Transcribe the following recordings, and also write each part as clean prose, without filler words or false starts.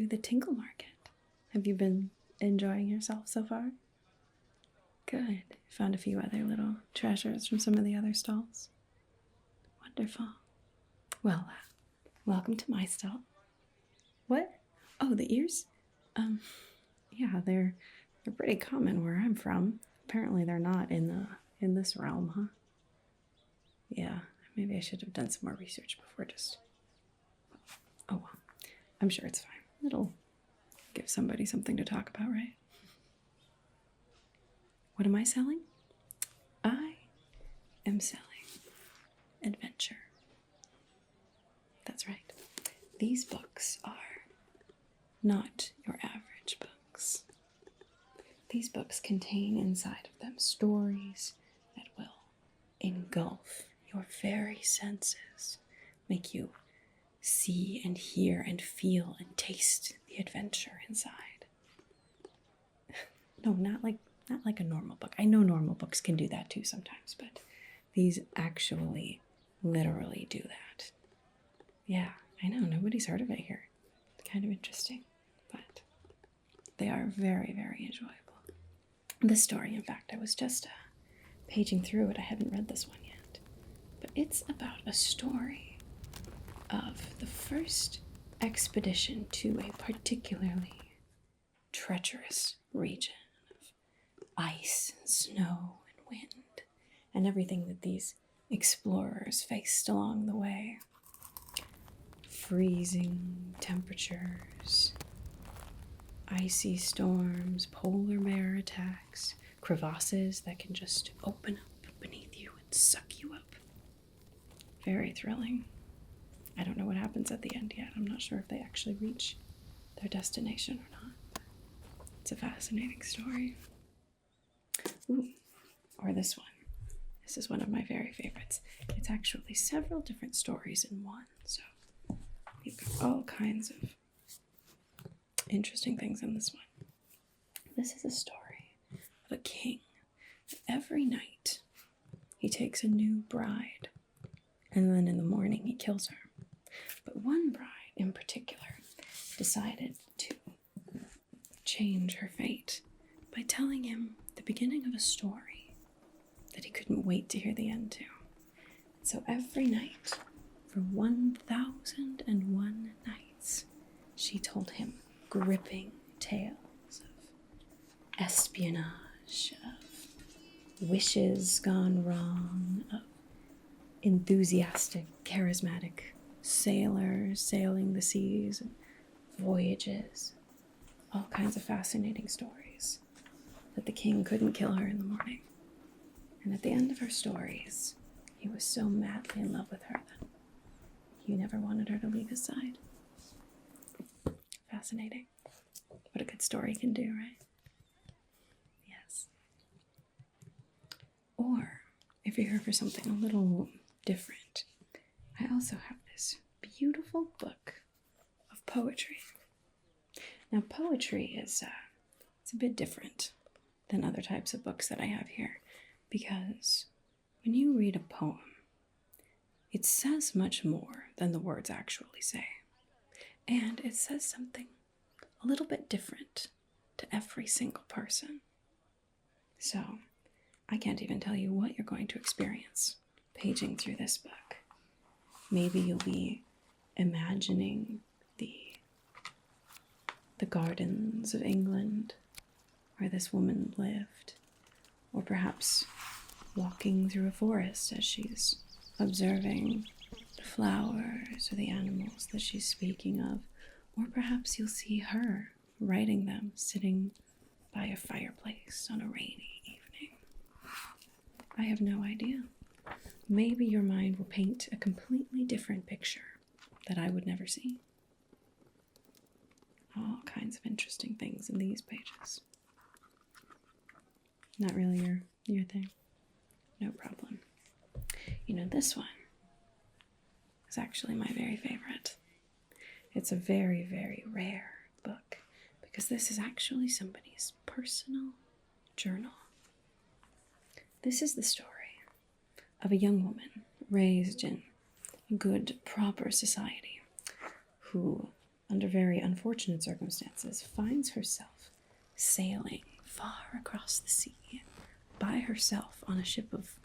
to the Tingle Market. Have you been enjoying yourself so far? Good. Found a few other little treasures from some of the other stalls. Wonderful. Well, welcome to my stall. What? Oh, the ears? Yeah, they're pretty common where I'm from. Apparently they're not in this realm, huh? Yeah, maybe I should have done some more research before just... Oh well, I'm sure it's fine. It'll give somebody something to talk about, right? What am I selling? I am selling adventure. That's right. These books are not your average books. These books contain inside of them stories that will engulf your very senses, make you see and hear and feel and taste the adventure inside. No, not like a normal book. I know normal books can do that too sometimes, but these actually literally do that. Yeah, I know, nobody's heard of it here. It's kind of interesting, but they are very, very enjoyable. This story, in fact, I was just paging through it. I haven't read this one yet, but it's about a story of the first expedition to a particularly treacherous region of ice and snow and wind and everything that these explorers faced along the way. Freezing temperatures, icy storms, polar bear attacks, crevasses that can just open up beneath you and suck you up. Very thrilling. I don't know what happens at the end yet. I'm not sure if they actually reach their destination or not. It's a fascinating story. Ooh, or this one. This is one of my very favorites. It's actually several different stories in one, so you've got all kinds of interesting things in this one. This is a story of a king. Every night he takes a new bride, and then in the morning he kills her. But one bride in particular decided to change her fate by telling him the beginning of a story that he couldn't wait to hear the end to. So every night, for 1,001 nights, she told him gripping tales of espionage, of wishes gone wrong, of enthusiastic, charismatic sailors sailing the seas and voyages, all kinds of fascinating stories that the king couldn't kill her in the morning. And at the end of her stories, he was so madly in love with her that he never wanted her to leave his side. Fascinating. What a good story can do, right? Yes. Or, if you're here for something a little different, I also have this beautiful book of poetry. Now, poetry is it's a bit different than other types of books that I have here, because when you read a poem, it says much more than the words actually say. And it says something a little bit different to every single person. So, I can't even tell you what you're going to experience paging through this book. Maybe you'll be imagining the gardens of England where this woman lived, or perhaps walking through a forest as she's observing the flowers or the animals that she's speaking of, or perhaps you'll see her writing them sitting by a fireplace on a rainy evening. I have no idea. Maybe your mind will paint a completely different picture that I would never see. All kinds of interesting things in these pages. Not really your thing? No problem. You know, this one is actually my very favorite. It's a very, very rare book because this is actually somebody's personal journal. This is the story of a young woman raised in good, proper society who under very unfortunate circumstances, finds herself sailing far across the sea by herself on a ship of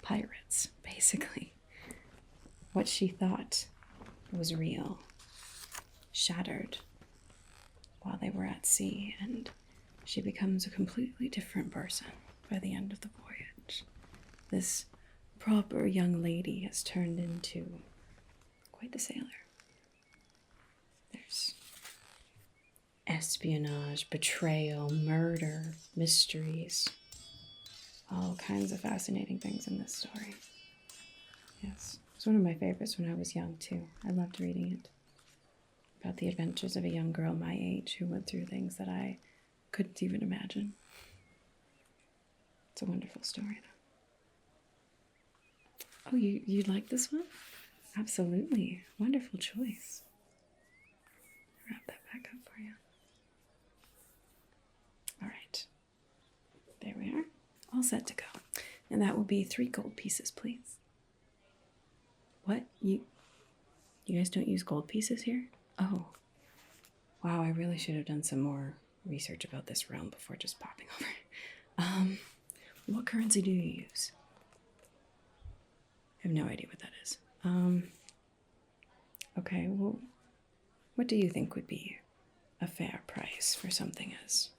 pirates, basically. What she thought was real shattered while they were at sea, and she becomes a completely different person by the end of the voyage. This proper young lady has turned into quite the sailor. There's espionage, betrayal, murder, mysteries, all kinds of fascinating things in this story. Yes, it's one of my favorites when I was young too. I loved reading it. About the adventures of a young girl my age who went through things that I couldn't even imagine. It's a wonderful story though. Oh, you'd like this one? Absolutely. Wonderful choice. Wrap that back up for you. All right. There we are. All set to go. And that will be 3 gold pieces, please. What? You guys don't use gold pieces here? Oh. Wow, I really should have done some more research about this realm before just popping over. What currency do you use? I have no idea what that is. Okay, well, what do you think would be a fair price for something as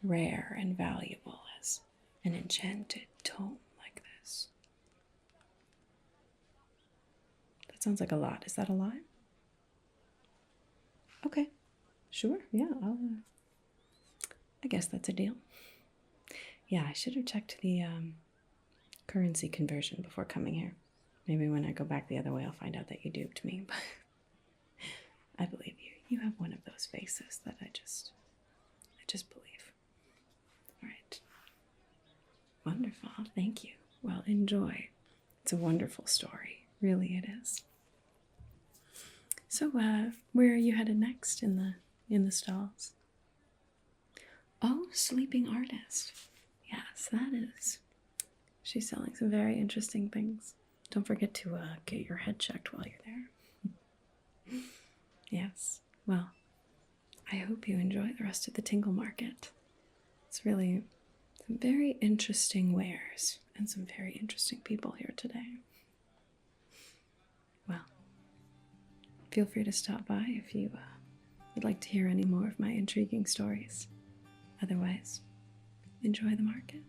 rare and valuable as an enchanted tome like this? That sounds like a lot. Is that a lot? Okay, sure, yeah, I guess that's a deal. Yeah, I should have checked the currency conversion before coming here. Maybe when I go back the other way, I'll find out that you duped me, but I believe you. You have one of those faces that I just believe. All right. Wonderful. Thank you. Well, enjoy. It's a wonderful story. Really, it is. So, where are you headed next in the stalls? Oh, Sleeping Artist. Yes, that is. She's selling some very interesting things. Don't forget to get your head checked while you're there. Yes. Well, I hope you enjoy the rest of the Tingle Market. It's really some very interesting wares and some very interesting people here today. Well, feel free to stop by if you would like to hear any more of my intriguing stories. Otherwise, enjoy the market.